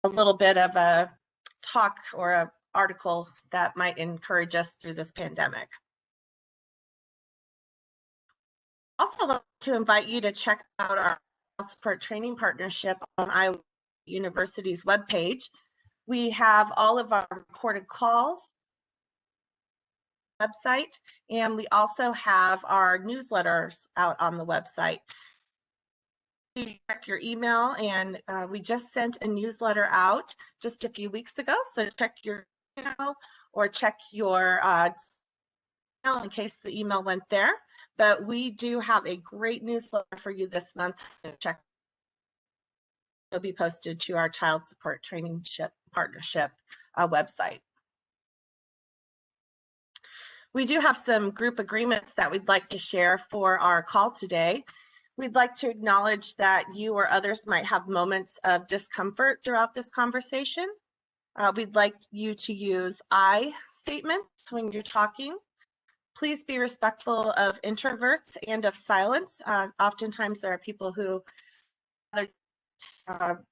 a little bit of a talk or an article that might encourage us through this pandemic. Also, like to invite you to check out our support training partnership on Iowa University's webpage. We have all of our recorded calls website, and we also have our newsletters out on the website. You check your email, and we just sent a newsletter out just a few weeks ago, so check your email or check your email in case the email went there. But we do have a great newsletter for you this month to check. It'll be posted to our Child Support Training Partnership website. We do have some group agreements that we'd like to share for our call today. We'd like to acknowledge that you or others might have moments of discomfort throughout this conversation. We'd like you to use I statements when you're talking. Please be respectful of introverts and of silence. Oftentimes there are people who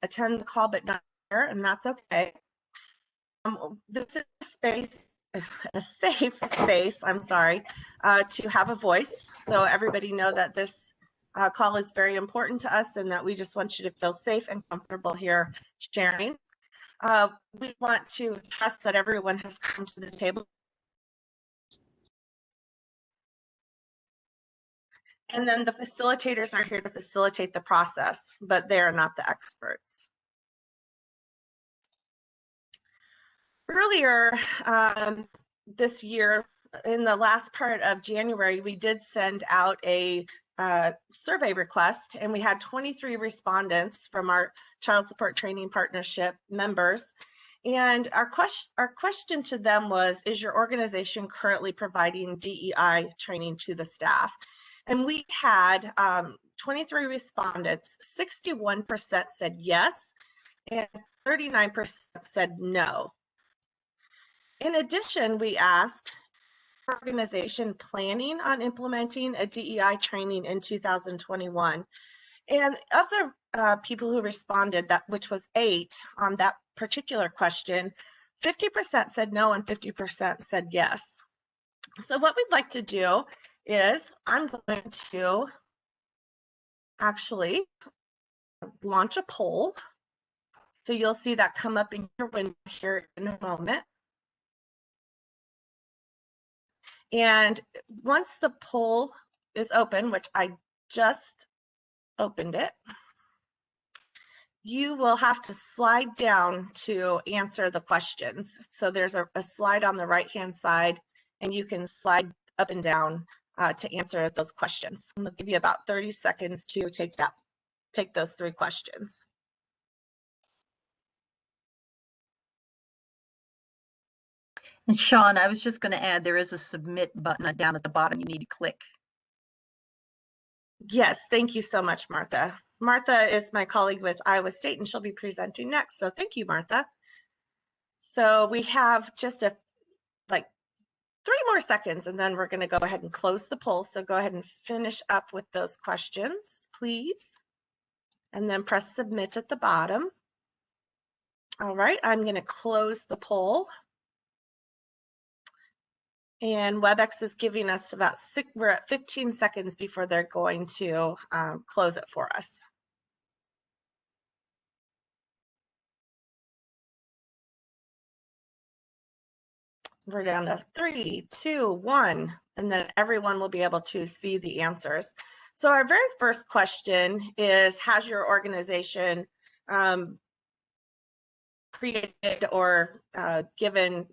attend the call but not here, and that's okay. This is a safe space, to have a voice. So everybody know that this call is very important to us and that we just want you to feel safe and comfortable here sharing. We want to trust that everyone has come to the table. And then the facilitators are here to facilitate the process, but they are not the experts. Earlier this year, in the last part of January, we did send out a survey request, and we had 23 respondents from our Child Support Training Partnership members. And our question to them was, is your organization currently providing DEI training to the staff? And we had 23 respondents, 61% said yes, and 39% said no. In addition, we asked, organization planning on implementing a DEI training in 2021. And of the people who responded, which was 8 on that particular question, 50% said no and 50% said yes. So what we'd like to do is I'm going to actually launch a poll. So you'll see that come up in your window here in a moment. And once the poll is open, which I just opened it, you will have to slide down to answer the questions. So there's a slide on the right-hand side, and you can slide up and down to answer those questions. I'm gonna give you about 30 seconds to take those 3 questions. And Sean, I was just going to add, there is a submit button down at the bottom you need to click. Yes, thank you so much, Martha. Martha is my colleague with Iowa State, and she'll be presenting next. So thank you, Martha. So we have just 3 more seconds, and then we're going to go ahead and close the poll. So go ahead and finish up with those questions, please. And then press submit at the bottom. All right, I'm going to close the poll. And WebEx is giving us about we're at 15 seconds before they're going to close it for us. We're down to 3, 2, 1, and then everyone will be able to see the answers. So our very first question is, has your organization created or given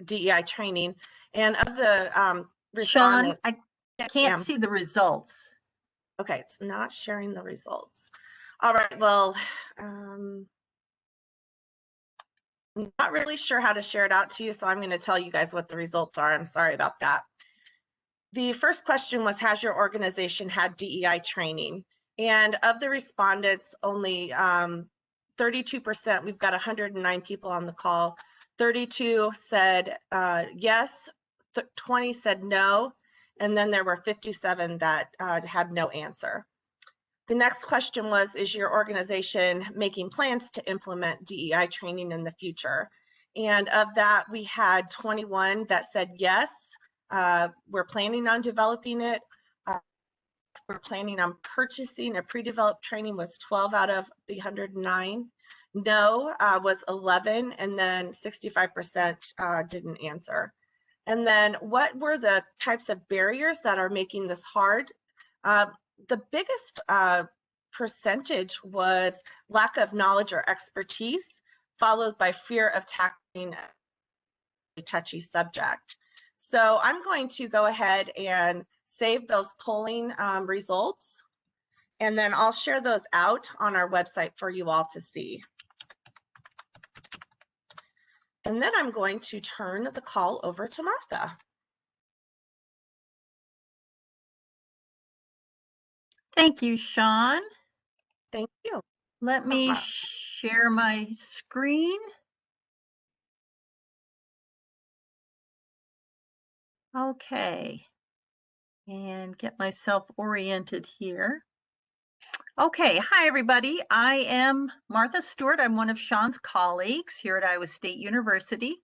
DEI training? And of the Sean, I can't see the results. Okay, it's not sharing the results. All right, well, I'm not really sure how to share it out to you, so I'm going to tell you guys what the results are. I'm sorry about that. The first question was, has your organization had DEI training? And of the respondents, only 32%, we've got 109 people on the call, 32 said yes, 20 said no, and then there were 57 that had no answer. The next question was, is your organization making plans to implement DEI training in the future? And of that, we had 21 that said yes, we're planning on developing it. We're planning on purchasing a pre-developed training was 12 out of the 109. No was 11, and then 65% didn't answer. And then what were the types of barriers that are making this hard? The biggest percentage was lack of knowledge or expertise, followed by fear of tackling a touchy subject. So I'm going to go ahead and save those polling results, and then I'll share those out on our website for you all to see. And then I'm going to turn the call over to Martha. Thank you, Sean. Thank you. Let me share my screen. Okay, and get myself oriented here. Okay, hi everybody. I am Martha Stewart. I'm one of Sean's colleagues here at Iowa State University.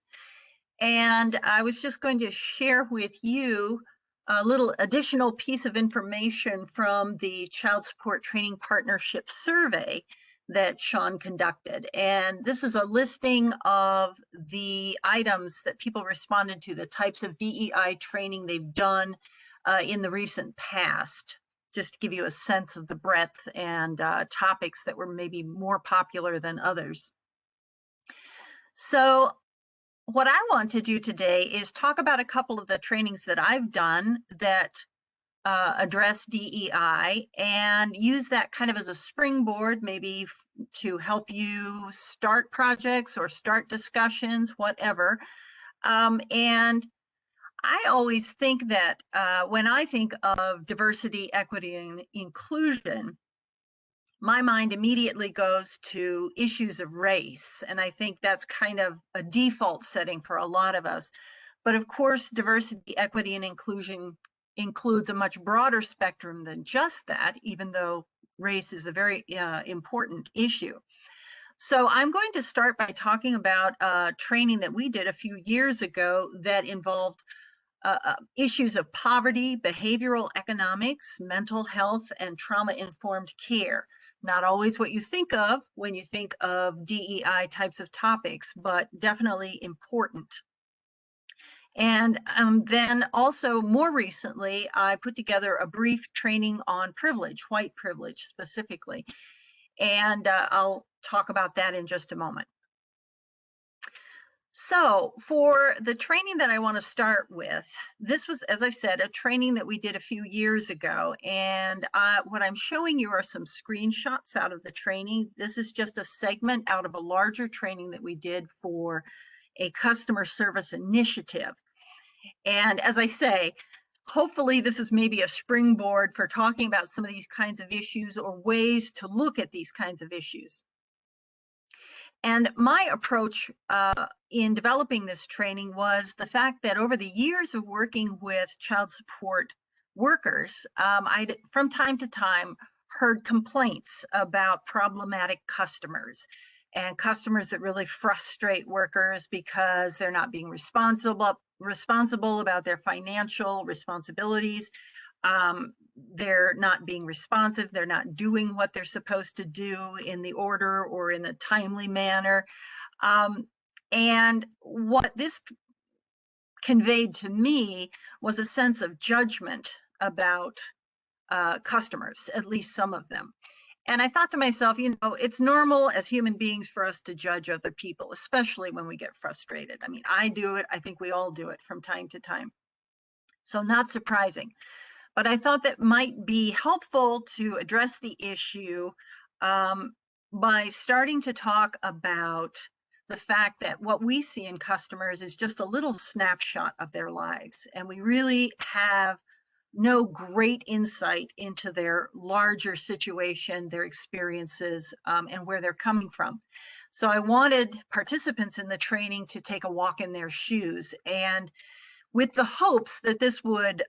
And I was just going to share with you a little additional piece of information from the Child Support Training Partnership Survey that Sean conducted. And this is a listing of the items that people responded to, the types of DEI training they've done in the recent past, just to give you a sense of the breadth and topics that were maybe more popular than others. So what I want to do today is talk about a couple of the trainings that I've done that address DEI, and use that kind of as a springboard, maybe to help you start projects or start discussions, whatever. And I always think that when I think of diversity, equity, and inclusion, my mind immediately goes to issues of race. And I think that's kind of a default setting for a lot of us. But of course, diversity, equity, and inclusion includes a much broader spectrum than just that, even though race is a very important issue. So I'm going to start by talking about training that we did a few years ago that involved issues of poverty, behavioral economics, mental health, and trauma-informed care. Not always what you think of when you think of DEI types of topics, but definitely important. And then also more recently, I put together a brief training on privilege, white privilege specifically. And I'll talk about that in just a moment. So for the training that I want to start with, this was, as I said, a training that we did a few years ago. And what I'm showing you are some screenshots out of the training. This is just a segment out of a larger training that we did for a customer service initiative. And as I say, hopefully this is maybe a springboard for talking about some of these kinds of issues or ways to look at these kinds of issues. And my approach in developing this training was the fact that over the years of working with child support workers, I'd from time to time heard complaints about problematic customers and customers that really frustrate workers because they're not being responsible about their financial responsibilities. They're not being responsive. They're not doing what they're supposed to do in the order or in a timely manner. And what this conveyed to me was a sense of judgment about customers, at least some of them. And I thought to myself, you know, it's normal as human beings for us to judge other people, especially when we get frustrated. I mean, I do it. I think we all do it from time to time. So not surprising. But I thought that might be helpful to address the issue by starting to talk about the fact that what we see in customers is just a little snapshot of their lives. And we really have no great insight into their larger situation, their experiences, and where they're coming from. So I wanted participants in the training to take a walk in their shoes, and with the hopes that this would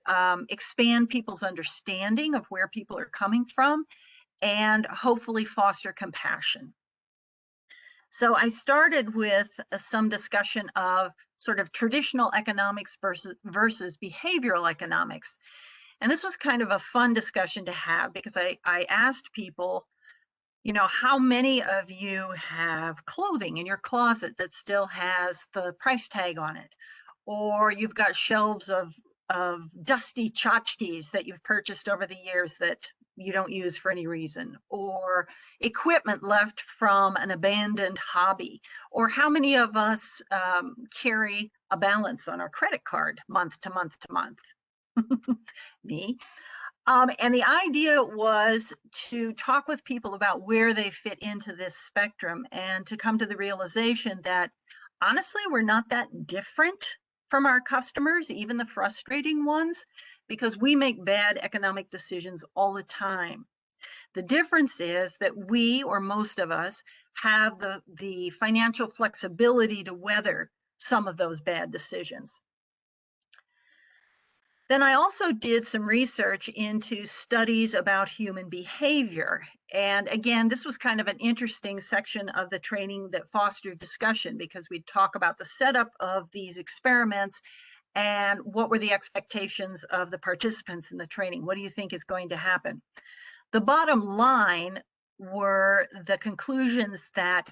expand people's understanding of where people are coming from, and hopefully foster compassion. So I started with some discussion of sort of traditional economics versus behavioral economics. And this was kind of a fun discussion to have because I asked people, you know, how many of you have clothing in your closet that still has the price tag on it? Or you've got shelves of dusty tchotchkes that you've purchased over the years that you don't use for any reason, or equipment left from an abandoned hobby, or how many of us carry a balance on our credit card month to month to month? Me. And the idea was to talk with people about where they fit into this spectrum and to come to the realization that honestly, we're not that different from our customers, even the frustrating ones, because we make bad economic decisions all the time. The difference is that we, or most of us, have the financial flexibility to weather some of those bad decisions. Then I also did some research into studies about human behavior. And again, this was kind of an interesting section of the training that fostered discussion because we'd talk about the setup of these experiments and what were the expectations of the participants in the training. What do you think is going to happen? The bottom line were the conclusions that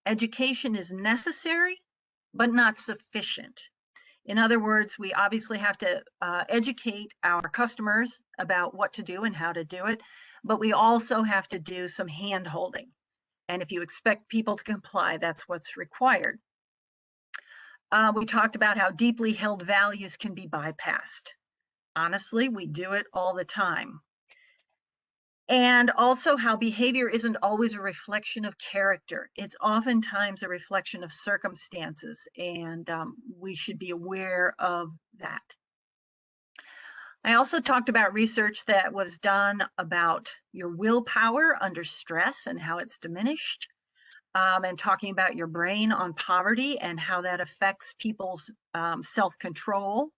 education is necessary, but not sufficient. In other words, we obviously have to educate our customers about what to do and how to do it, but we also have to do some hand holding. And if you expect people to comply, that's what's required. We talked about how deeply held values can be bypassed. Honestly, we do it all the time. And also how behavior isn't always a reflection of character. It's oftentimes a reflection of circumstances, and we should be aware of that. I also talked about research that was done about your willpower under stress and how it's diminished, and talking about your brain on poverty and how that affects people's self-control.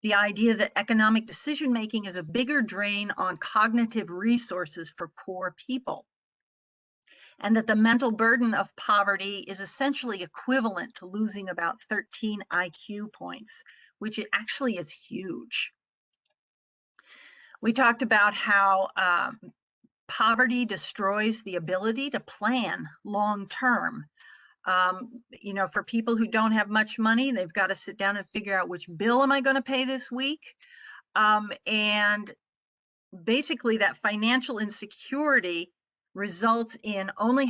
The idea that economic decision-making is a bigger drain on cognitive resources for poor people, and that the mental burden of poverty is essentially equivalent to losing about 13 IQ points, which it actually is huge. We talked about how poverty destroys the ability to plan long-term. You know, for people who don't have much money, they've got to sit down and figure out which bill am I going to pay this week. And basically that financial insecurity results in only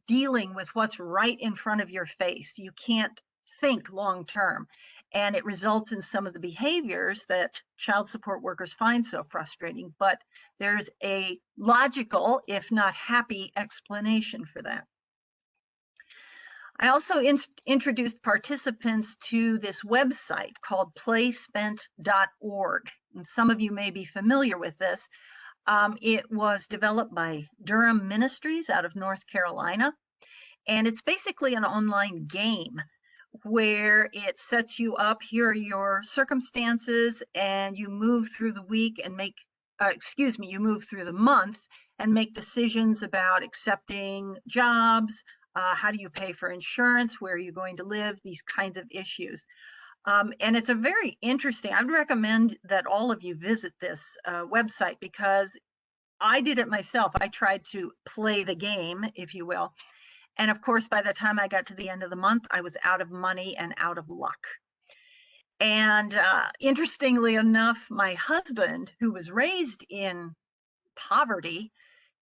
dealing with what's right in front of your face. You can't think long term. And it results in some of the behaviors that child support workers find so frustrating. But there's a logical, if not happy, explanation for that. I also introduced participants to this website called playspent.org. And some of you may be familiar with this. It was developed by Durham Ministries out of North Carolina. And it's basically an online game where it sets you up. Here are your circumstances, and you move through the week and you move through the month and make decisions about accepting jobs. How do you pay for insurance? Where are you going to live? These kinds of issues. And it's a very interesting, I'd recommend that all of you visit this website because I did it myself. I tried to play the game, if you will. And of course, by the time I got to the end of the month, I was out of money and out of luck. And interestingly enough, my husband, who was raised in poverty,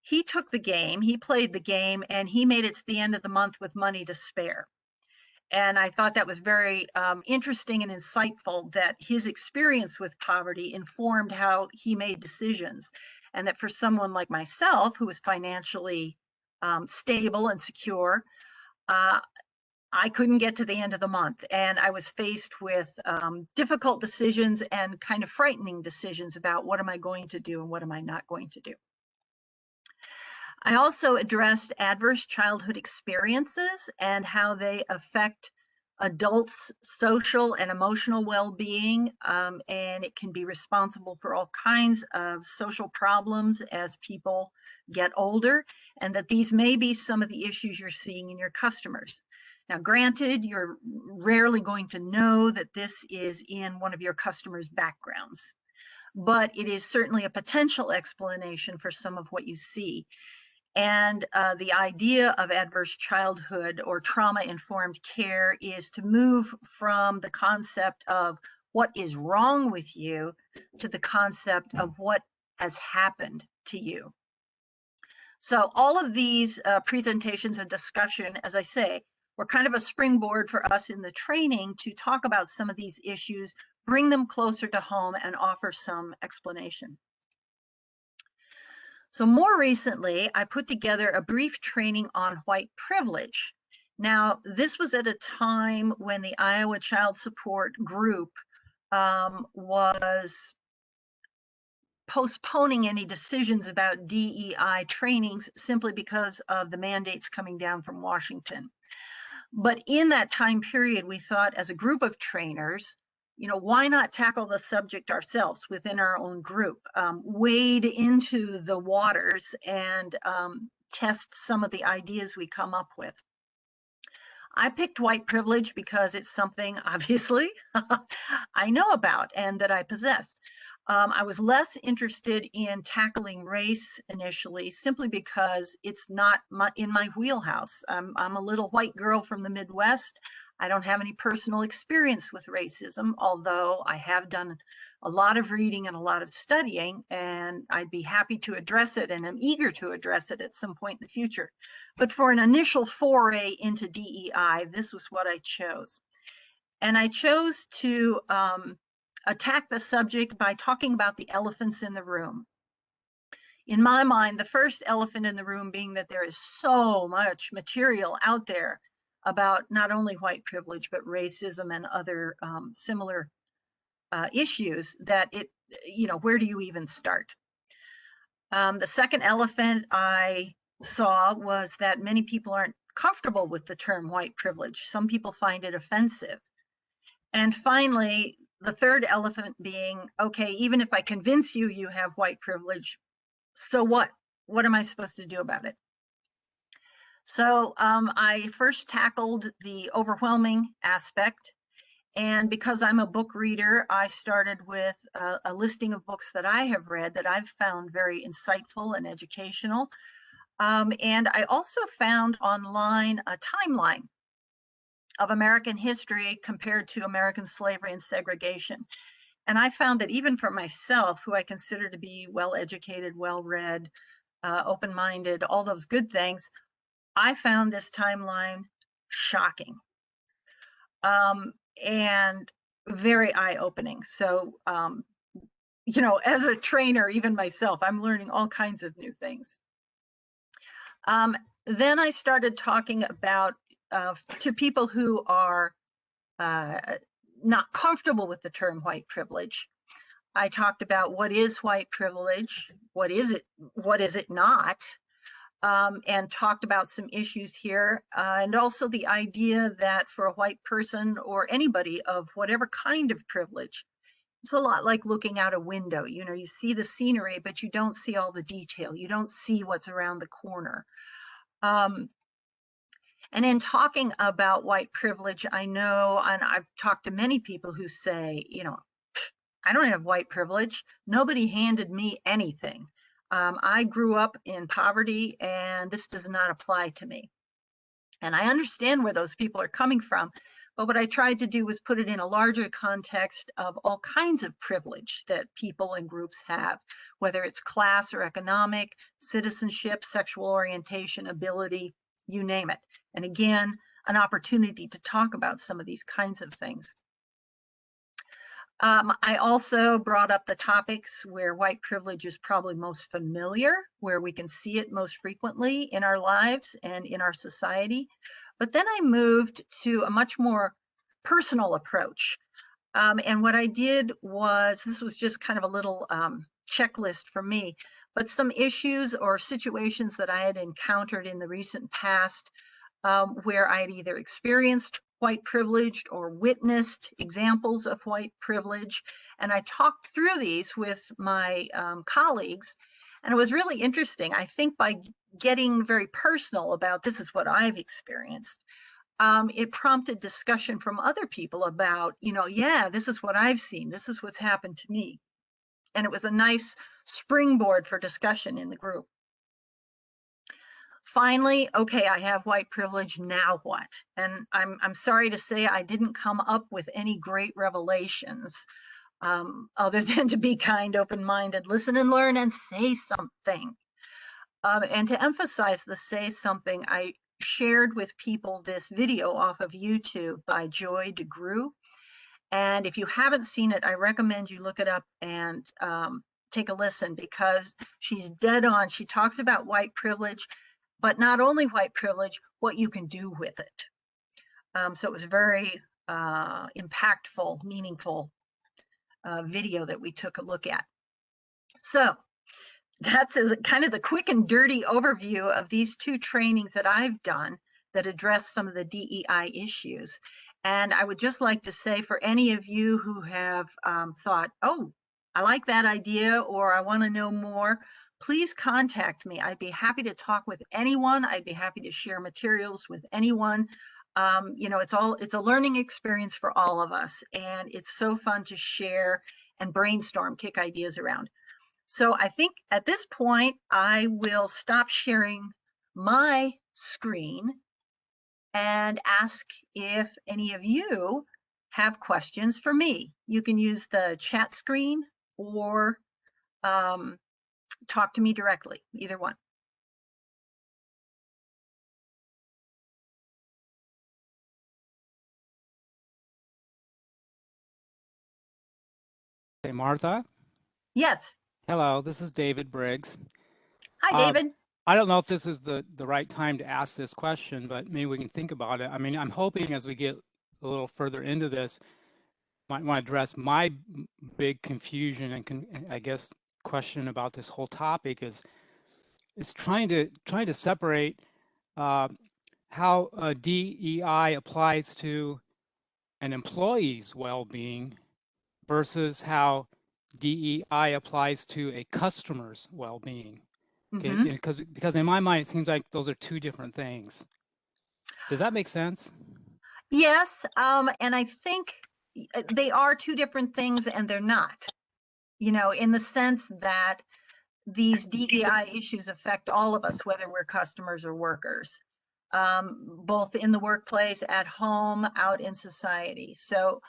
he took the game, he played the game, and he made it to the end of the month with money to spare. And I thought that was very interesting and insightful that his experience with poverty informed how he made decisions. And that for someone like myself, who was financially stable and secure, I couldn't get to the end of the month. And I was faced with difficult decisions and kind of frightening decisions about what am I going to do and what am I not going to do. I also addressed adverse childhood experiences and how they affect adults' social and emotional well-being, and it can be responsible for all kinds of social problems as people get older, and that these may be some of the issues you're seeing in your customers. Now, granted, you're rarely going to know that this is in one of your customers' backgrounds, but it is certainly a potential explanation for some of what you see. And the idea of adverse childhood or trauma-informed care is to move from the concept of what is wrong with you to the concept of what has happened to you. So all of these presentations and discussion, as I say, were kind of a springboard for us in the training to talk about some of these issues, bring them closer to home, and offer some explanation. So more recently, I put together a brief training on white privilege. Now, this was at a time when the Iowa Child Support Group was postponing any decisions about DEI trainings simply because of the mandates coming down from Washington. But in that time period, we thought as a group of trainers, why not tackle the subject ourselves within our own group, wade into the waters and test some of the ideas we come up with. I picked white privilege because it's something, obviously, I know about and that I possessed. I was less interested in tackling race initially, simply because it's not in my wheelhouse. I'm a little white girl from the Midwest. I don't have any personal experience with racism, although I have done a lot of reading and a lot of studying, and I'd be happy to address it, and I'm eager to address it at some point in the future. But for an initial foray into DEI, this was what I chose. And I chose to attack the subject by talking about the elephants in the room. In my mind, the first elephant in the room being that there is so much material out there about not only white privilege, but racism and other similar issues that where do you even start? The second elephant I saw was that many people aren't comfortable with the term white privilege. Some people find it offensive. And finally, the third elephant being, okay, even if I convince you you have white privilege, so what? What am I supposed to do about it? So I first tackled the overwhelming aspect. And because I'm a book reader, I started with a listing of books that I have read that I've found very insightful and educational. And I also found online a timeline of American history compared to American slavery and segregation. And I found that even for myself, who I consider to be well-educated, well-read, open-minded, all those good things, I found this timeline shocking and very eye-opening. So, as a trainer, even myself, I'm learning all kinds of new things. Then I started talking about to people who are not comfortable with the term white privilege. I talked about what is white privilege, what is it not, and talked about some issues here, and also the idea that for a white person or anybody of whatever kind of privilege, it's a lot like looking out a window. You see the scenery, but you don't see all the detail. You don't see what's around the corner. And in talking about white privilege, I know, and I've talked to many people who say, I don't have white privilege. Nobody handed me anything. I grew up in poverty, and this does not apply to me. And I understand where those people are coming from, but what I tried to do was put it in a larger context of all kinds of privilege that people and groups have, whether it's class or economic, citizenship, sexual orientation, ability, you name it. And again, an opportunity to talk about some of these kinds of things. I also brought up the topics where white privilege is probably most familiar, where we can see it most frequently in our lives and in our society. But then I moved to a much more personal approach. And what I did was, this was just kind of a little checklist for me, but some issues or situations that I had encountered in the recent past where I had either experienced white privileged or witnessed examples of white privilege. And I talked through these with my colleagues, and it was really interesting. I think by getting very personal about this is what I've experienced, it prompted discussion from other people about, yeah, this is what I've seen. This is what's happened to me. And it was a nice springboard for discussion in the group. Finally, okay, I have white privilege, now what? And I'm sorry to say I didn't come up with any great revelations, other than to be kind, open-minded, listen and learn and say something. And to emphasize the say something, I shared with people this video off of YouTube by Joy DeGruy. And if you haven't seen it, I recommend you look it up and take a listen, because she's dead on. She talks about white privilege, but not only white privilege, what you can do with it. So it was very impactful, meaningful video that we took a look at. So that's kind of the quick and dirty overview of these two trainings that I've done that address some of the DEI issues. And I would just like to say, for any of you who have thought, oh, I like that idea, or I want to know more, please contact me. I'd be happy to talk with anyone. I'd be happy to share materials with anyone. It's a learning experience for all of us, and it's so fun to share and brainstorm, kick ideas around. So I think at this point, I will stop sharing my screen and ask if any of you have questions for me. You can use the chat screen or talk to me directly, either one. Hey, Martha. Yes. Hello, this is David Briggs. Hi, David. I don't know if this is the right time to ask this question, but maybe we can think about it. I mean, I'm hoping as we get a little further into this, might want to address my big confusion and I guess question about this whole topic is trying to separate how DEI applies to an employee's well-being versus how DEI applies to a customer's well-being. Okay, because in my mind, it seems like those are two different things. Does that make sense? Yes, and I think they are two different things, and they're not, in the sense that these DEI issues affect all of us, whether we're customers or workers, both in the workplace, at home, out in society. So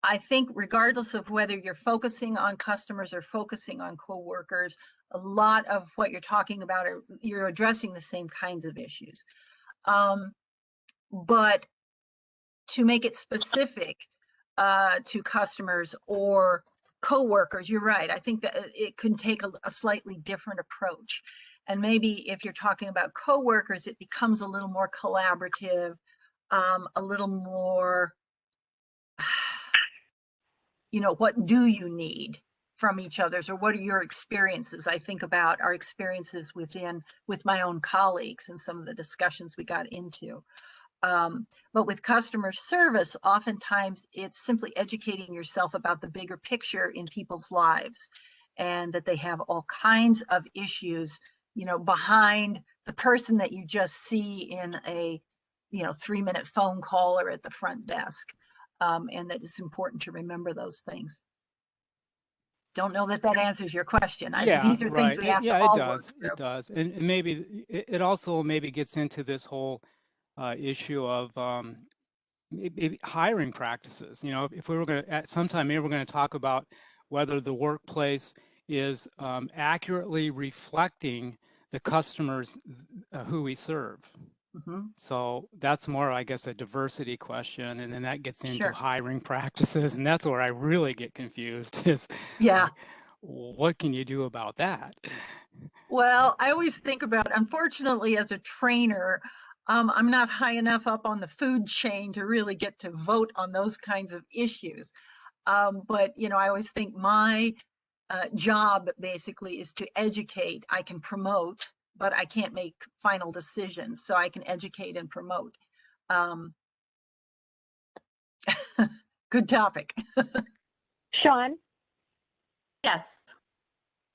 I think regardless of whether you're focusing on customers or focusing on co-workers, a lot of what you're talking about you're addressing the same kinds of issues. But to make it specific to customers or co-workers, you're right. I think that it can take a slightly different approach. And maybe if you're talking about co-workers, it becomes a little more collaborative, a little more, what do you need from each other's, or what are your experiences? I think about our experiences with my own colleagues and some of the discussions we got into. But with customer service, oftentimes it's simply educating yourself about the bigger picture in people's lives, and that they have all kinds of issues, behind the person that you just see in a, 3-minute phone call or at the front desk. And that it's important to remember those things. Don't know that answers your question. These are things we have to all work through. It does. And maybe it also maybe gets into this whole issue of maybe hiring practices. If we were going to, at some time, maybe we're going to talk about whether the workplace is accurately reflecting the customers who we serve. So that's more, I guess, a diversity question, and then that gets into hiring practices, and that's where I really get confused. Is what can you do about that? Well, I always think about, unfortunately, as a trainer, I'm not high enough up on the food chain to really get to vote on those kinds of issues. But I always think my job basically is to educate. I can promote, but I can't make final decisions. So I can educate and promote. Good topic. Sean, Yes.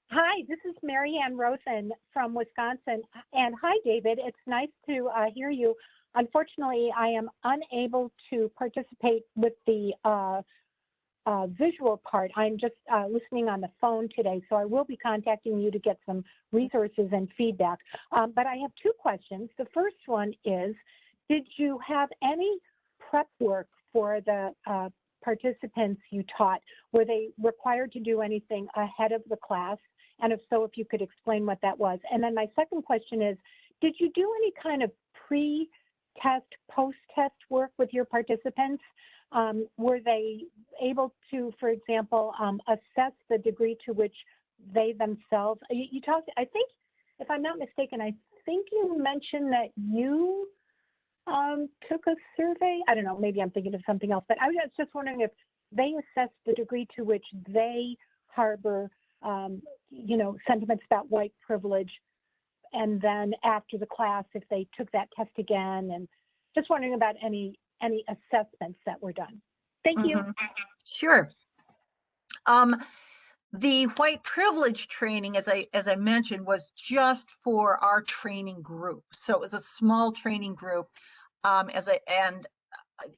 hi, this is Mary Ann Rosen from Wisconsin. And hi, David. It's nice to hear you. Unfortunately, I am unable to participate with the visual part. I'm just listening on the phone today, so I will be contacting you to get some resources and feedback. But I have two questions. The first one is, did you have any prep work for the participants you taught? Were they required to do anything ahead of the class? And if so, if you could explain what that was. And then my second question is, did you do any kind of pre-test, post-test work with your participants? Were they able to, for example, assess the degree to which they themselves, you talked, I think, if I'm not mistaken, I think you mentioned that you took a survey. I don't know, maybe I'm thinking of something else, but I was just wondering if they assessed the degree to which they harbor, you know, sentiments about white privilege, and then after the class, if they took that test again, and just wondering about any assessments that were done. Thank you. Sure. The white privilege training, as I mentioned, was just for our training group. So it was a small training group. And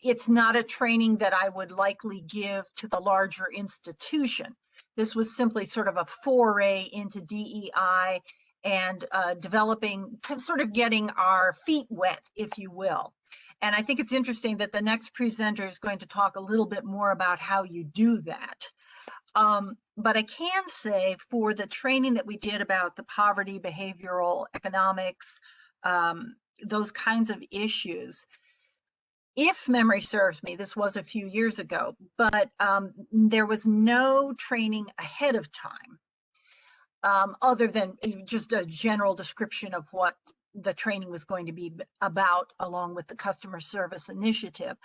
it's not a training that I would likely give to the larger institution. This was simply sort of a foray into DEI and developing, sort of getting our feet wet, if you will. And I think it's interesting that the next presenter is going to talk a little bit more about how you do that. But I can say for the training that we did about the poverty, behavioral economics, those kinds of issues, if memory serves me, this was a few years ago, but there was no training ahead of time, other than just a general description of what the training was going to be about, along with the customer service initiative.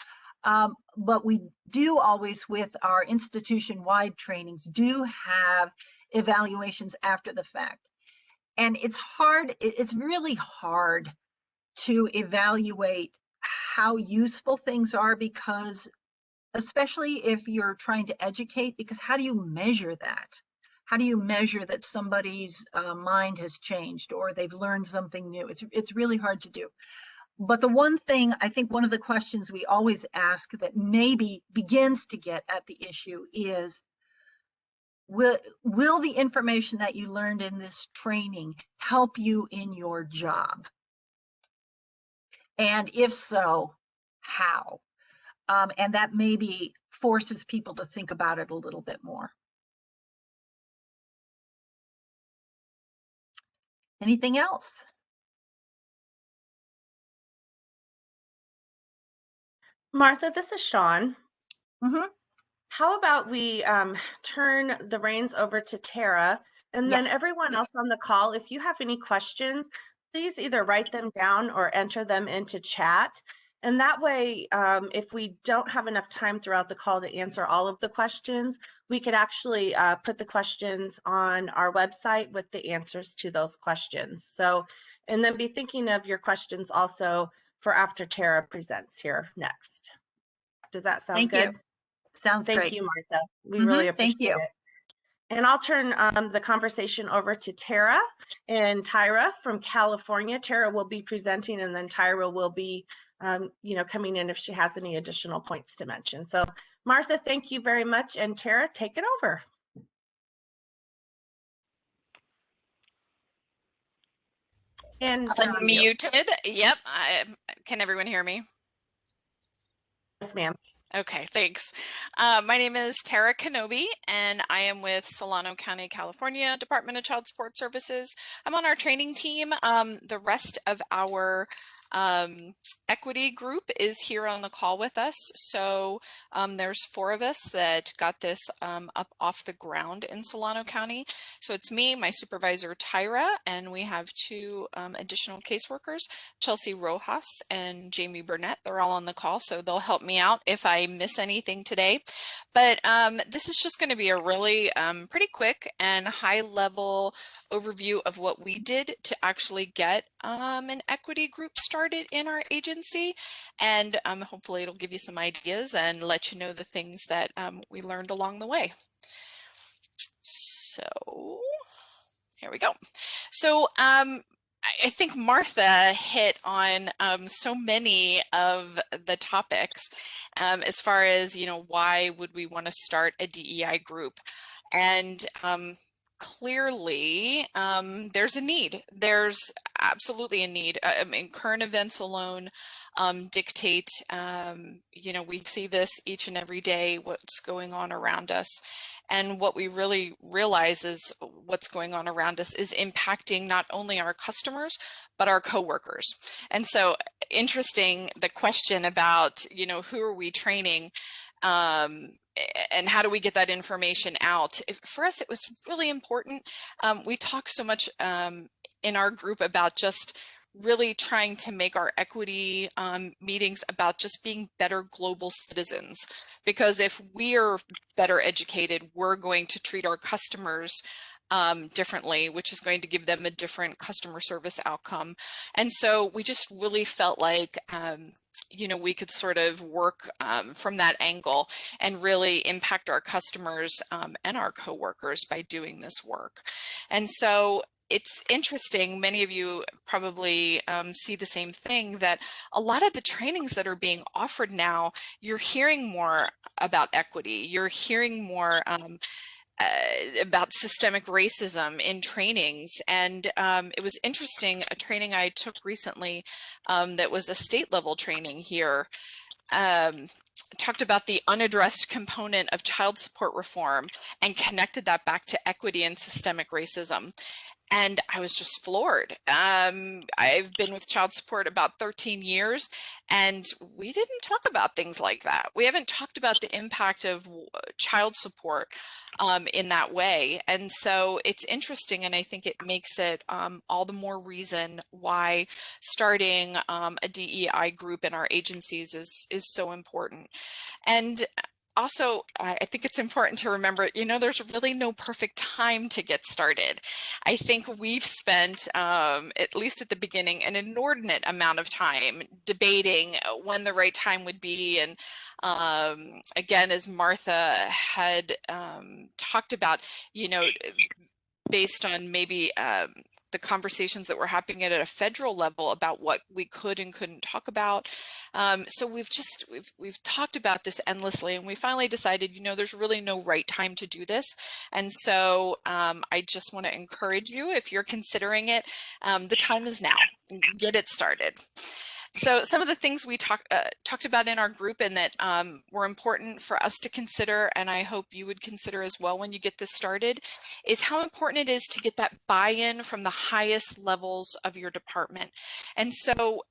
But we do always, with our institution-wide trainings, do have evaluations after the fact. And it's hard, it's really hard to evaluate how useful things are, because especially if you're trying to educate, because how do you measure that? How do you measure that somebody's mind has changed or they've learned something new? It's really hard to do. But the one thing, I think one of the questions we always ask that maybe begins to get at the issue is, will the information that you learned in this training help you in your job? And if so, how? And that maybe forces people to think about it a little bit more. Anything else? Martha, this is Sean. Mm-hmm. How about we turn the reins over to Tara, and then Yes. everyone else on the call, if you have any questions, please either write them down or enter them into chat. And that way, if we don't have enough time throughout the call to answer all of the questions, we could actually put the questions on our website with the answers to those questions. So, and then be thinking of your questions also for after Tara presents here next. Does that sound Thank good? you. Sounds great. Thank you, Martha. We really appreciate Thank you. it. And I'll turn the conversation over to Tara and Tyra from California. Tara will be presenting, and then Tyra will be, coming in if she has any additional points to mention. So, Martha, thank you very much, and Tara, take it over. And unmuted. Yep. Can everyone hear me? yes, ma'am. Okay, thanks. My name is Tara Kenobi, and I am with Solano County, California, Department of Child Support Services. I'm on our training team. The rest of our equity group is here on the call with us. So there's 4 of us that got this up off the ground in Solano County. So it's me, my supervisor Tyra, and we have 2 additional caseworkers, Chelsea Rojas and Jamie Burnett. They're all on the call, so they'll help me out if I miss anything today. But this is just going to be a really pretty quick and high level overview of what we did to actually get an equity group started. started in our agency, and hopefully it'll give you some ideas and let you know the things that we learned along the way. So here we go. So I think Martha hit on so many of the topics as far as, why would we want to start a DEI group? And clearly there's a need. There's absolutely a need. I mean, current events alone dictate, we see this each and every day, what's going on around us. And what we really realize is what's going on around us is impacting not only our customers, but our coworkers. And so interesting, the question about, who are we training? And how do we get that information out? For us, it was really important. We talk so much in our group about just really trying to make our equity meetings about just being better global citizens. Because if we are better educated, we're going to treat our customers differently, which is going to give them a different customer service outcome. And so we just really felt like, we could sort of work from that angle and really impact our customers and our coworkers by doing this work. And so it's interesting, many of you probably see the same thing, that a lot of the trainings that are being offered now, you're hearing more about equity, you're hearing more about systemic racism in trainings. And it was interesting, a training I took recently that was a state level training here, talked about the unaddressed component of child support reform and connected that back to equity and systemic racism. And I was just floored. I've been with child support about 13 years, and we didn't talk about things like that. We haven't talked about the impact of child support in that way. And so it's interesting, and I think it makes it all the more reason why starting a DEI group in our agencies is so important. And also, I think it's important to remember, there's really no perfect time to get started. I think we've spent, at least at the beginning, an inordinate amount of time debating when the right time would be. And again, as Martha had talked about, based on maybe the conversations that were happening at a federal level about what we could and couldn't talk about. So we've talked about this endlessly, and we finally decided, there's really no right time to do this. And so I just want to encourage you, if you're considering it, the time is now. Get it started. So some of the things we talked about in our group and that were important for us to consider, and I hope you would consider as well when you get this started, is how important it is to get that buy-in from the highest levels of your department. And so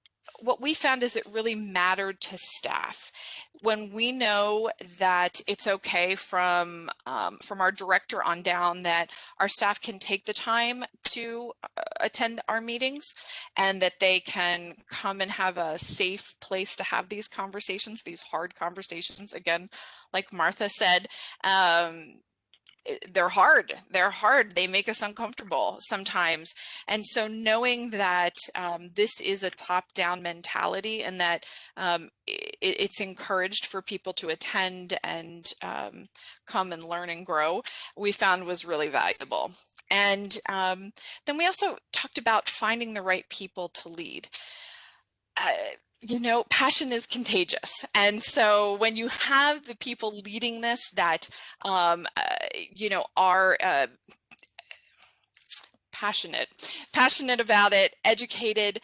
what we found is it really mattered to staff. When we know that it's okay from our director on down, that our staff can take the time to attend our meetings and that they can come and have a safe place to have these conversations, these hard conversations. Again, like Martha said, they're hard. They make us uncomfortable sometimes. And so knowing that this is a top-down mentality and that it's encouraged for people to attend and come and learn and grow, we found was really valuable. And then we also talked about finding the right people to lead. Passion is contagious. And so when you have the people leading this that, are passionate about it, educated,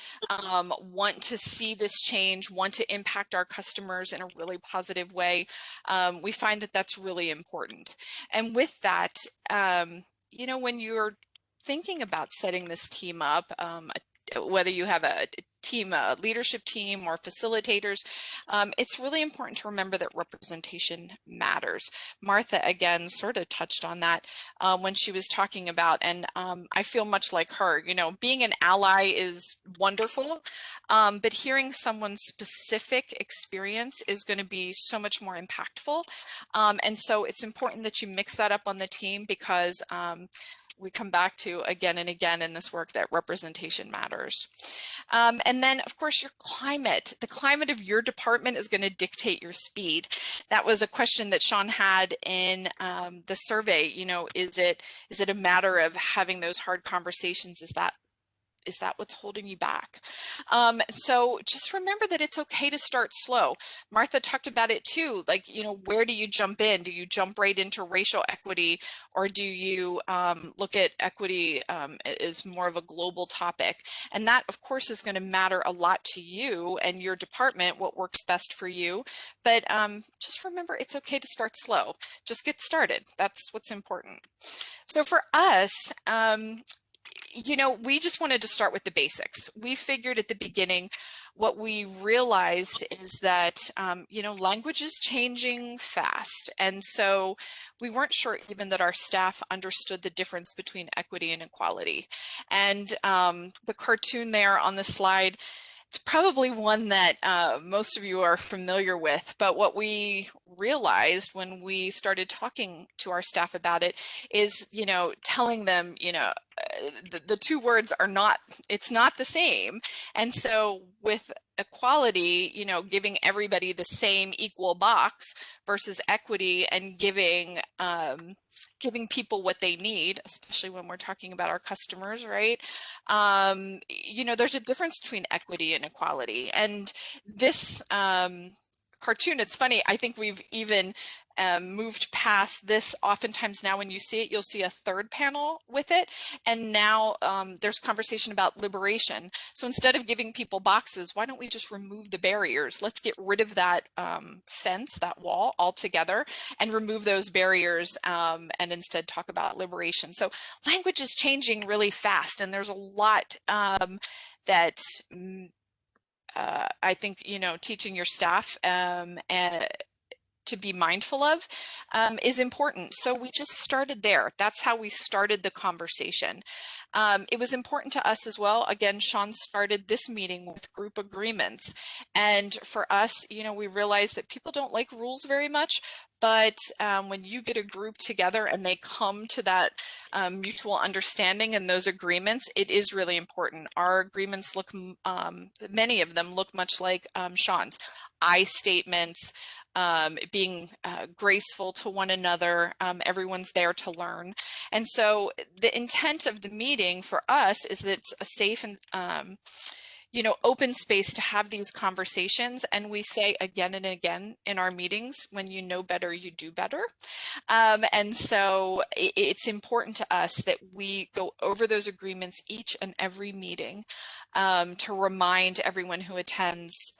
want to see this change, want to impact our customers in a really positive way, we find that that's really important. And with that, when you're thinking about setting this team up, whether you have a team, a leadership team or facilitators, it's really important to remember that representation matters. Martha, again, sort of touched on that when she was talking about, and I feel much like her, being an ally is wonderful, but hearing someone's specific experience is going to be so much more impactful. And so it's important that you mix that up on the team, because we come back to again and again in this work, that representation matters. And then, of course, your climate. The climate of your department is going to dictate your speed. That was a question that Sean had in the survey. You know, is it a matter of having those hard conversations? Is that what's holding you back? So just remember that it's okay to start slow. Martha talked about it too. Like, you know, where do you jump in? Do you jump right into racial equity, or do you look at equity as more of a global topic? And that, of course, is going to matter a lot to you and your department, what works best for you. But just remember, it's okay to start slow. Just get started. That's what's important. So for us, you know, we just wanted to start with the basics. We figured at the beginning, what we realized is that, you know, language is changing fast. And so we weren't sure even that our staff understood the difference between equity and equality. And the cartoon there on the slide, it's probably one that most of you are familiar with, but what we realized when we started talking to our staff about it is, you know, telling them, you know, the two words are not, it's not the same. And so with equality, you know, giving everybody the same equal box versus equity and giving people what they need, especially when we're talking about our customers, right? You know, there's a difference between equity and equality. And this cartoon, it's funny, I think we've even moved past this. Oftentimes now when you see it, you'll see a third panel with it. And now there's conversation about liberation. So instead of giving people boxes, why don't we just remove the barriers? Let's get rid of that fence, that wall altogether, and remove those barriers and instead talk about liberation. So language is changing really fast, and there's a lot that I think, you know, teaching your staff to be mindful of is important. So we just started there. That's how we started the conversation. It was important to us as well. Again, Sean started this meeting with group agreements. And for us, you know, we realized that people don't like rules very much, but when you get a group together and they come to that mutual understanding and those agreements, it is really important. Our agreements look, many of them look much like Sean's. I statements, being graceful to one another. Everyone's there to learn. And so the intent of the meeting for us is that it's a safe and you know, open space to have these conversations. And we say again and again in our meetings, when you know better, you do better. And so it's important to us that we go over those agreements each and every meeting to remind everyone who attends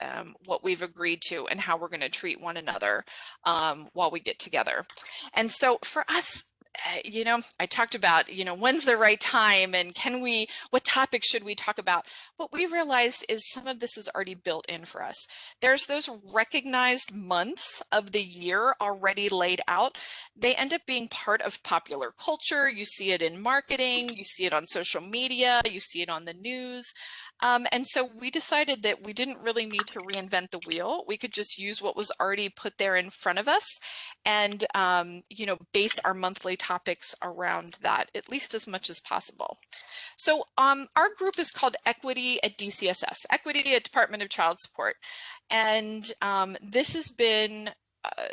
what we've agreed to and how we're going to treat one another while we get together. And so for us, you know, I talked about, you know, when's the right time and what topics should we talk about? What we realized is some of this is already built in for us. There's those recognized months of the year already laid out. They end up being part of popular culture. You see it in marketing, you see it on social media, you see it on the news. And so we decided that we didn't really need to reinvent the wheel. We could just use what was already put there in front of us and, you know, base our monthly topics around that, at least as much as possible. So our group is called Equity at DCSS, Equity at Department of Child Support. And this has been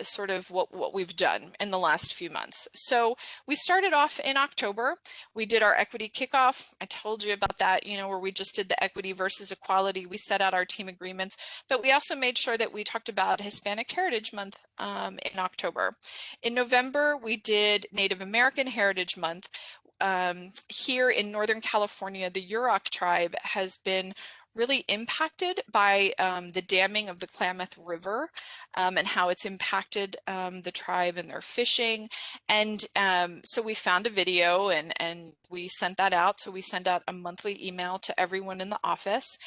sort of what we've done in the last few months. So we started off in October. We did our equity kickoff. I told you about that, you know, where we just did the equity versus equality. We set out our team agreements, but we also made sure that we talked about Hispanic Heritage Month in October. In November, we did Native American Heritage Month. Here in Northern California, the Yurok tribe has been really impacted by the damming of the Klamath River and how it's impacted the tribe and their fishing. And so we found a video and we sent that out. So we sent out a monthly email to everyone in the office.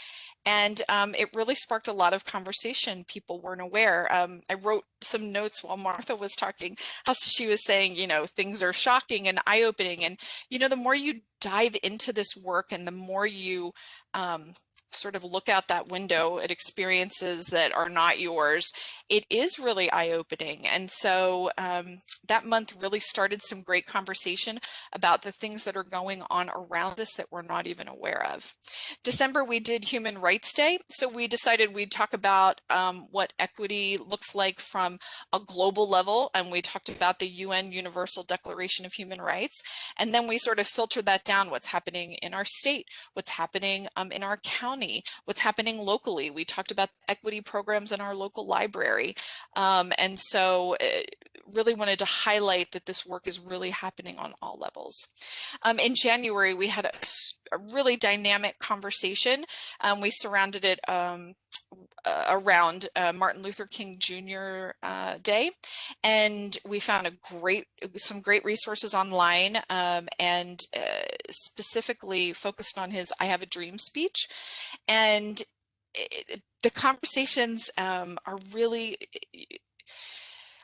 And it really sparked a lot of conversation. People weren't aware. I wrote some notes while Martha was talking, how she was saying, you know, things are shocking and eye-opening. And, you know, the more you dive into this work and the more you sort of look out that window at experiences that are not yours, it is really eye-opening. And so that month really started some great conversation about the things that are going on around us that we're not even aware of. December, we did Human Rights Day. So we decided we'd talk about what equity looks like from a global level. And we talked about the UN Universal Declaration of Human Rights. And then we sort of filtered that down, what's happening in our state, what's happening in our county, what's happening locally. We talked about equity programs in our local library. And so really wanted to highlight that this work is really happening on all levels. In January, we had a really dynamic conversation. We surrounded it around Martin Luther King Jr. Day, and we found some great resources online, and specifically focused on his "I Have a Dream" speech. And the conversations are really,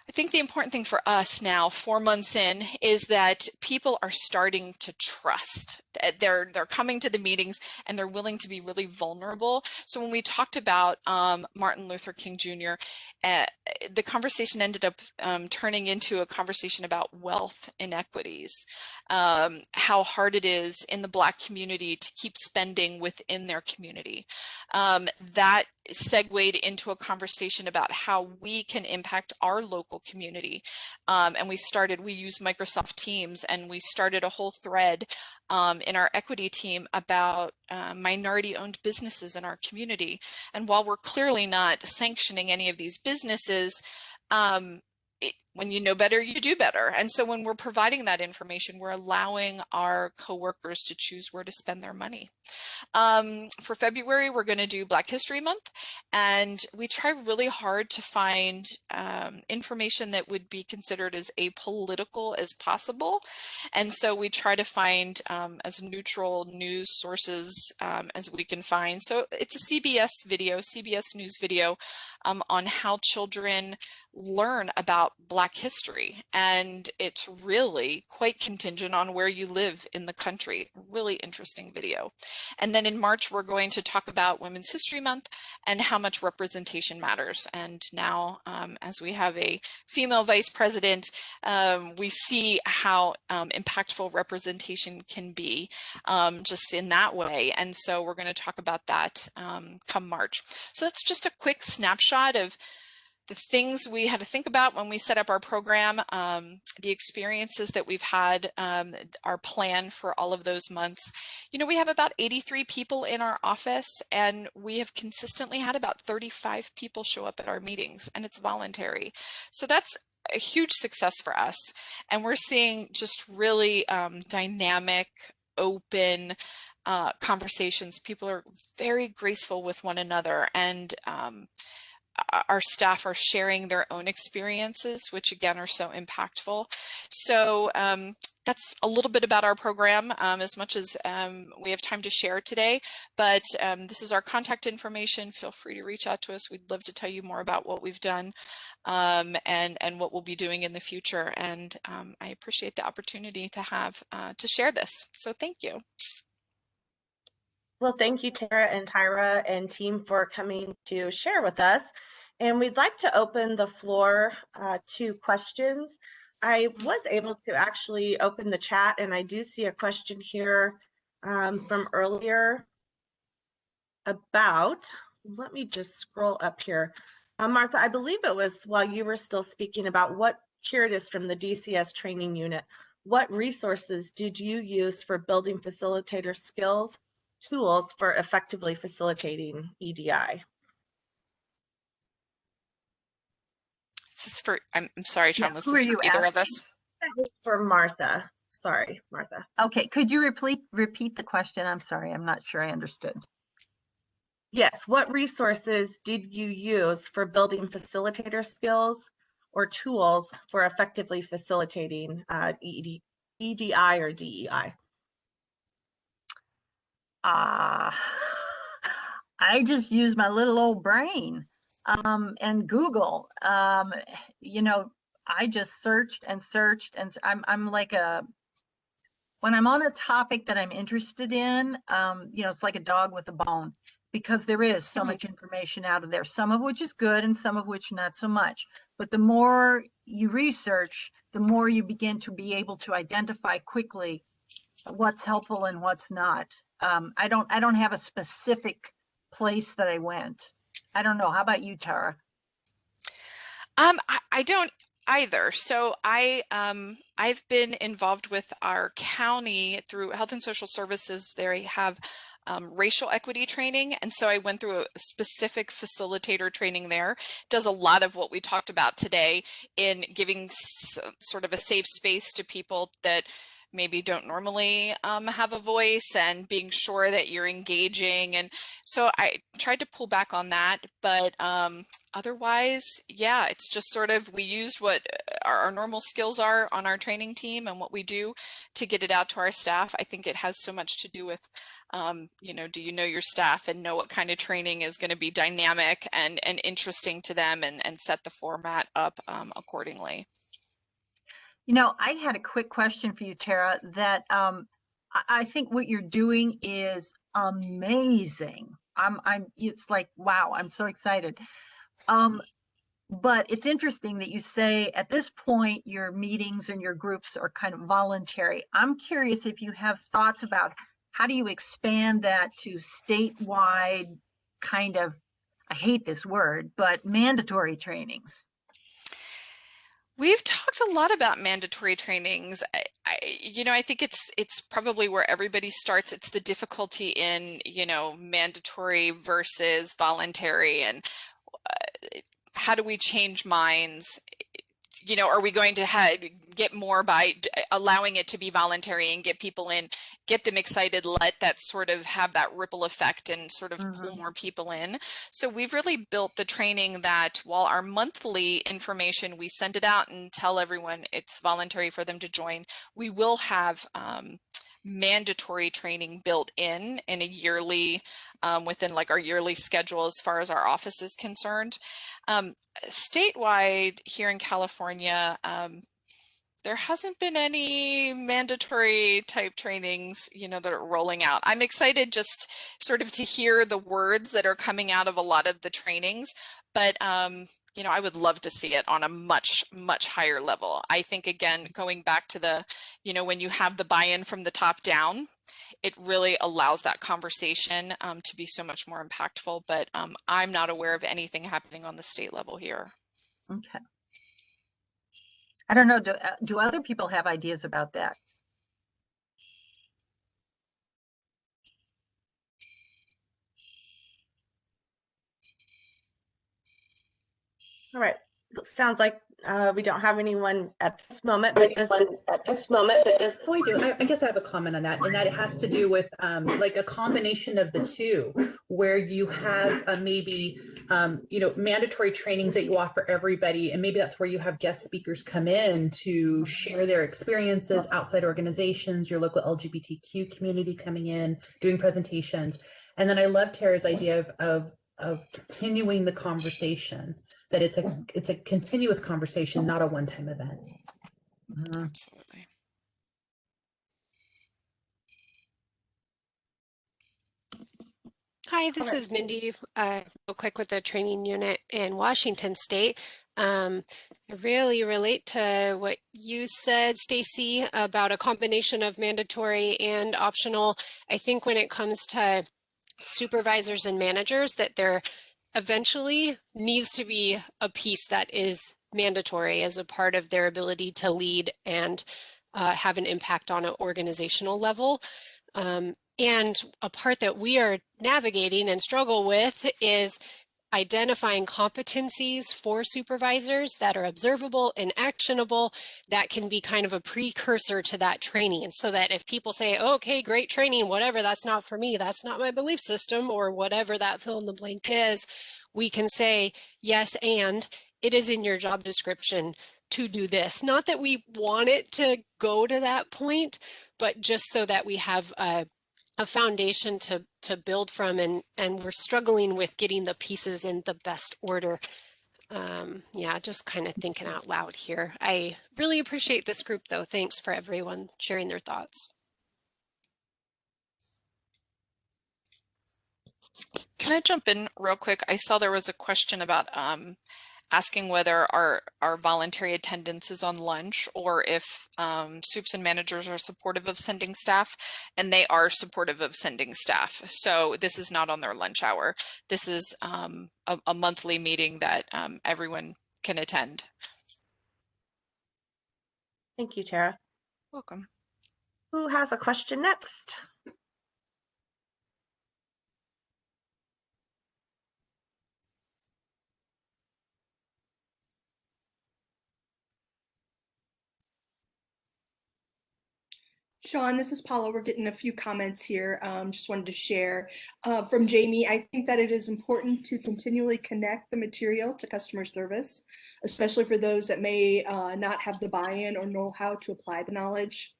I think the important thing for us now, 4 months in, is that people are starting to trust. They're coming to the meetings and they're willing to be really vulnerable. So when we talked about Martin Luther King Jr., the conversation ended up turning into a conversation about wealth inequities, how hard it is in the Black community to keep spending within their community. That segued into a conversation about how we can impact our local community. And we used Microsoft Teams, and we started a whole thread in our equity team about minority-owned businesses in our community. And while we're clearly not sanctioning any of these businesses, when you know better, you do better. And so when we're providing that information, we're allowing our coworkers to choose where to spend their money. For February, we're going to do Black History Month, and we try really hard to find information that would be considered as apolitical as possible. And so we try to find as neutral news sources as we can find. So it's a CBS News video on how children learn about Black history, and it's really quite contingent on where you live in the country. Really interesting video. And then in March, we're going to talk about Women's History Month and how much representation matters. And now, as we have a female vice president, we see how impactful representation can be just in that way. And so we're going to talk about that come March. So that's just a quick snapshot of the things we had to think about when we set up our program, the experiences that we've had, our plan for all of those months. You know, we have about 83 people in our office, and we have consistently had about 35 people show up at our meetings, and it's voluntary. So that's a huge success for us. And we're seeing just really dynamic, open conversations. People are very graceful with one another, and our staff are sharing their own experiences, which again are so impactful. So that's a little bit about our program, as much as we have time to share today. But this is our contact information. Feel free to reach out to us. We'd love to tell you more about what we've done and what we'll be doing in the future. And I appreciate the opportunity to have to share this. So thank you. Well, thank you, Tara and Tyra and team, for coming to share with us. And we'd like to open the floor to questions. I was able to actually open the chat, and I do see a question here from earlier about, let me just scroll up here. Martha, I believe it was while you were still speaking about what, here it is from the DCS training unit. What resources did you use for building facilitator skills, tools for effectively facilitating EDI? This is for, I'm sorry, John, Yeah, was who this are for you either of asking? us? For Martha. Sorry, Martha. Okay, could you repeat the question? I'm sorry, I'm not sure I understood. Yes, what resources did you use for building facilitator skills or tools for effectively facilitating EDI or DEI? I just use my little old brain and Google. You know, I just searched and searched, and I'm like a when I'm on a topic that I'm interested in, it's like a dog with a bone, because there is so much information out of there, some of which is good and some of which not so much. But the more you research, the more you begin to be able to identify quickly what's helpful and what's not. I don't have a specific place that I went. I don't know. How about you, Tara? I don't either. So I've been involved with our county through Health and Social Services. They have racial equity training, and so I went through a specific facilitator training there. Does a lot of what we talked about today in giving sort of a safe space to people that maybe don't normally have a voice, and being sure that you're engaging. And so I tried to pull back on that, but otherwise, yeah, it's just sort of, we used what our normal skills are on our training team and what we do to get it out to our staff. I think it has so much to do with, do you know your staff and know what kind of training is going to be dynamic and interesting to them, and set the format up accordingly. I had a quick question for you, Tara, that I think what you're doing is amazing. It's like, wow, I'm so excited. But it's interesting that you say at this point, your meetings and your groups are kind of voluntary. I'm curious if you have thoughts about how do you expand that to statewide kind of, I hate this word, but mandatory trainings. We've talked a lot about mandatory trainings. I think it's probably where everybody starts. It's the difficulty in, mandatory versus voluntary, and how do we change minds? Are we going to get more by allowing it to be voluntary and get people in, get them excited, let that sort of have that ripple effect and sort of pull more people in? So we've really built the training that while our monthly information, we send it out and tell everyone it's voluntary for them to join, we will have mandatory training built in a yearly, within like our yearly schedule as far as our office is concerned. Statewide here in California, there hasn't been any mandatory type trainings, that are rolling out. I'm excited just sort of to hear the words that are coming out of a lot of the trainings, but I would love to see it on a much, much higher level. I think, again, going back to the, when you have the buy-in from the top down, it really allows that conversation to be so much more impactful. But I'm not aware of anything happening on the state level here. Okay. I don't know, do other people have ideas about that? All right. Sounds like we don't have anyone at this moment, but we do. I guess I have a comment on that, and that it has to do with like a combination of the two, where you have maybe mandatory trainings that you offer everybody, and maybe that's where you have guest speakers come in to share their experiences, outside organizations, your local LGBTQ community coming in, doing presentations. And then I love Tara's idea of continuing the conversation, that it's a continuous conversation, not a one-time event. Absolutely. Hi, this is Mindy, real quick with the training unit in Washington State. I really relate to what you said, Stacy, about a combination of mandatory and optional. I think when it comes to supervisors and managers, that there eventually needs to be a piece that is mandatory as a part of their ability to lead and have an impact on an organizational level. And a part that we are navigating and struggle with is identifying competencies for supervisors that are observable and actionable, that can be kind of a precursor to that training. So that if people say, okay, great training, whatever, that's not for me, that's not my belief system, or whatever that fill in the blank is, we can say, yes, and it is in your job description to do this. Not that we want it to go to that point, but just so that we have a foundation to build from, and we're struggling with getting the pieces in the best order. Yeah, just kind of thinking out loud here. I really appreciate this group though. Thanks for everyone sharing their thoughts. Can I jump in real quick? I saw there was a question about asking whether our voluntary attendance is on lunch, or if soups and managers are supportive of sending staff, and they are supportive of sending staff. So this is not on their lunch hour. This is a monthly meeting that everyone can attend. Thank you, Tara. Welcome. Who has a question next? Sean, this is Paula. We're getting a few comments here. Just wanted to share from Jamie. I think that it is important to continually connect the material to customer service, especially for those that may not have the buy-in or know how to apply the knowledge.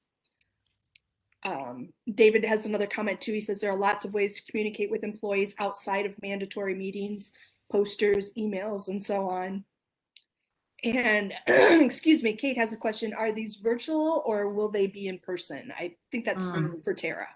David has another comment too. He says there are lots of ways to communicate with employees outside of mandatory meetings, posters, emails, and so on. And excuse me, Kate has a question. Are these virtual or will they be in person? I think that's for Tara.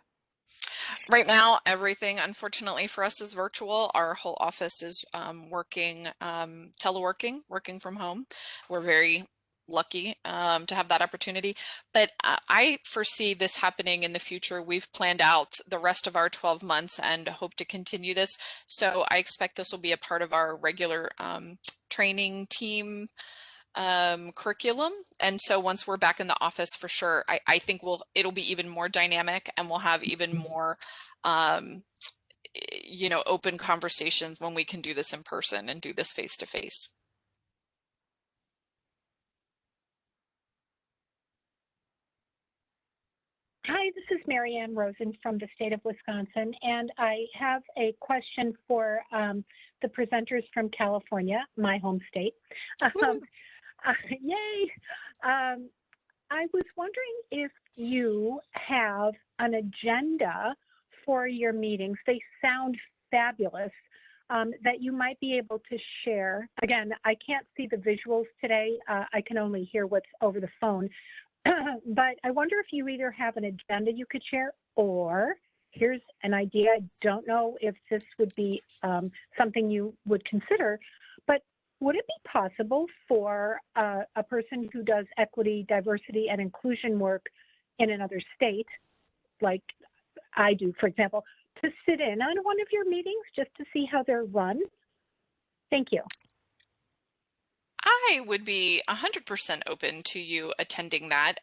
Right now, everything, unfortunately for us, is virtual. Our whole office is working, teleworking, working from home. We're very lucky to have that opportunity. But I foresee this happening in the future. We've planned out the rest of our 12 months and hope to continue this. So I expect this will be a part of our regular training team curriculum. And so once we're back in the office, for sure, I think it'll be even more dynamic, and we'll have even more you know, open conversations when we can do this in person and do this face to face. Hi, this is Mary Ann Rosen from the state of Wisconsin, and I have a question for the presenters from California, my home state. Yay! I was wondering if you have an agenda for your meetings. They sound fabulous, that you might be able to share. Again, I can't see the visuals today. I can only hear what's over the phone. But I wonder if you either have an agenda you could share, or here's an idea. I don't know if this would be something you would consider, but would it be possible for a person who does equity, diversity, and inclusion work in another state, like I do, for example, to sit in on one of your meetings just to see how they're run? Thank you. I would be 100% open to you attending that.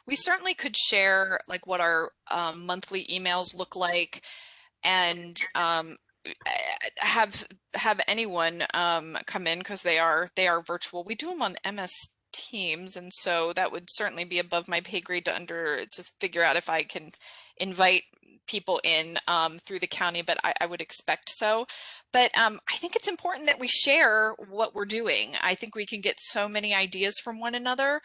We certainly could share like what our monthly emails look like, and have anyone come in, because they are virtual. We do them on MS Teams, and so that would certainly be above my pay grade to figure out if I can invite people in through the county, but I would expect so. But I think it's important that we share what we're doing. I think we can get so many ideas from one another.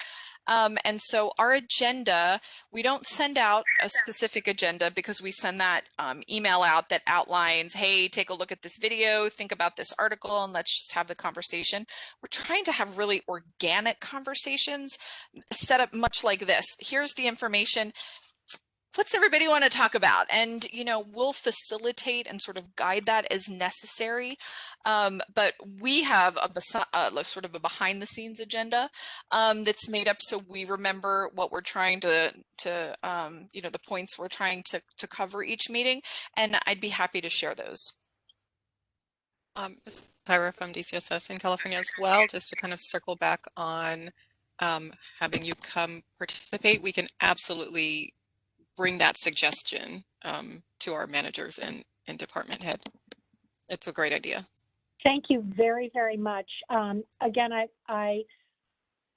And so our agenda, we don't send out a specific agenda, because we send that email out that outlines, hey, take a look at this video, think about this article, and let's just have the conversation. We're trying to have really organic conversations set up much like this. Here's the information. What's everybody want to talk about? And, you know, we'll facilitate and sort of guide that as necessary. But we have a sort of a behind the scenes agenda that's made up so we remember what we're trying to you know, the points we're trying to cover each meeting. And I'd be happy to share those. This is Tyra from DCSS in California as well, just to kind of circle back on having you come participate. We can absolutely bring that suggestion to our managers and department head. It's a great idea. Thank you very, very much. Again, I'm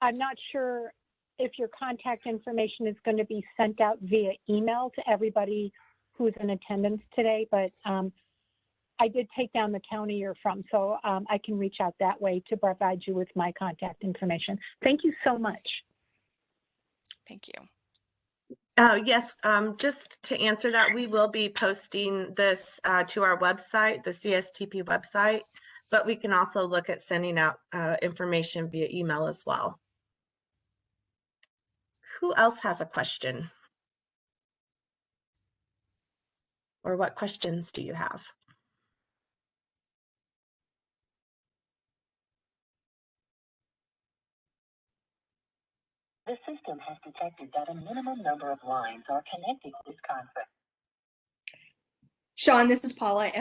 not sure if your contact information is going to be sent out via email to everybody who's in attendance today, but I did take down the county you're from, so I can reach out that way to provide you with my contact information. Thank you so much. Thank you. Yes, just to answer that, we will be posting this to our website, the CSTP website, but we can also look at sending out information via email as well. Who else has a question? Or what questions do you have? The system has detected that a minimum number of lines are connected to this conference. Sean, this is Paula.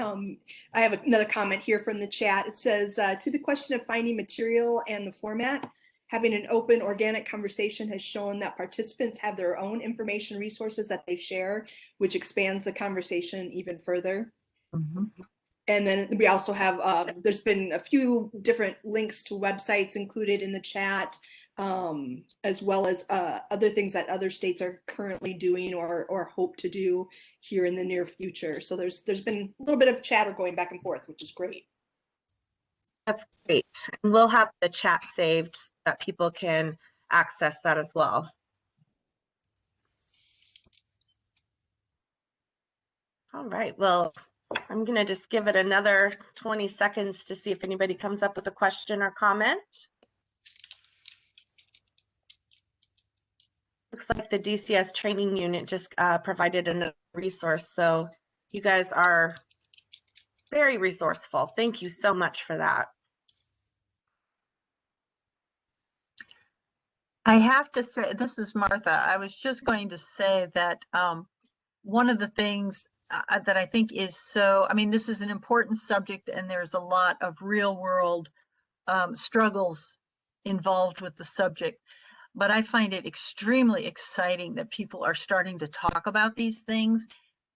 I have another comment here from the chat. It says, to the question of finding material and the format, having an open, organic conversation has shown that participants have their own information resources that they share, which expands the conversation even further. And then we also have, there's been a few different links to websites included in the chat, as well as other things that other states are currently doing or hope to do here in the near future. So there's been a little bit of chatter going back and forth, which is great. That's great. And we'll have the chat saved so that people can access that as well. All right, well, I'm going to just give it another 20 seconds to see if anybody comes up with a question or comment. Looks like the DCS training unit just provided a resource, so you guys are very resourceful. Thank you so much for that. I have to say, this is Martha. I was just going to say that one of the things that I think is so, I mean, this is an important subject and there's a lot of real world struggles involved with the subject. But I find it extremely exciting that people are starting to talk about these things.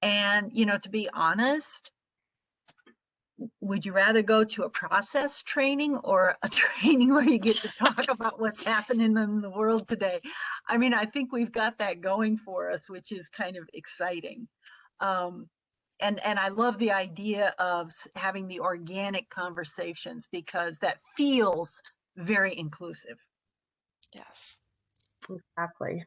And, you know, to be honest, would you rather go to a process training or a training where you get to talk about what's happening in the world today? I mean, I think we've got that going for us, which is kind of exciting. And I love the idea of having the organic conversations because that feels very inclusive. Yes. Exactly.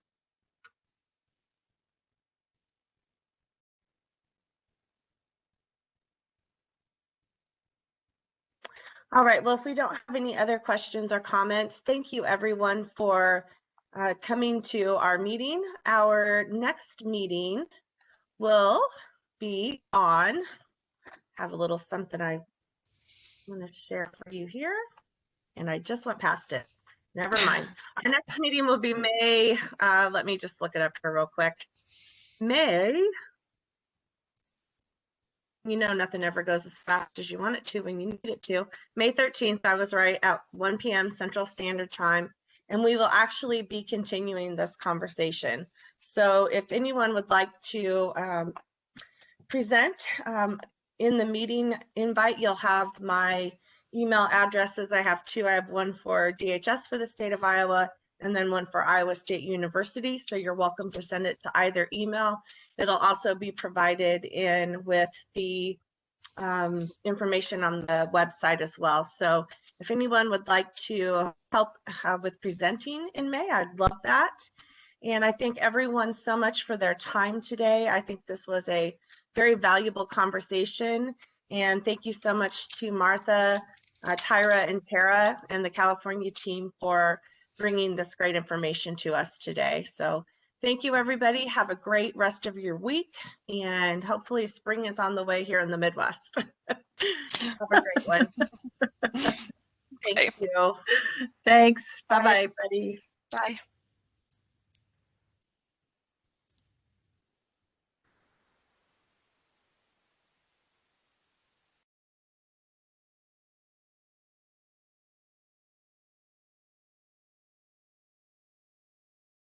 All right, well, if we don't have any other questions or comments, thank you everyone for coming to our meeting. Our next meeting will be on, have a little something I want to share for you here, and I just went past it. Never mind. Our next meeting will be May, let me just look it up here real quick. May, you know, nothing ever goes as fast as you want it to when you need it to. May 13th, I was right, at 1 p.m. Central Standard Time. And we will actually be continuing this conversation. So if anyone would like to present in the meeting invite, you'll have my email addresses. I have two. I have one for DHS for the state of Iowa and then one for Iowa State University. So you're welcome to send it to either email. It'll also be provided in with the information on the website as well. So if anyone would like to help with presenting in May, I'd love that. And I thank everyone so much for their time today. I think this was a very valuable conversation. And thank you so much to Martha, Tyra, and Tara, and the California team for bringing this great information to us today. So thank you, everybody. Have a great rest of your week. And hopefully spring is on the way here in the Midwest. Have a great one. Thank you. Thanks. Bye-bye. Bye, everybody. Bye.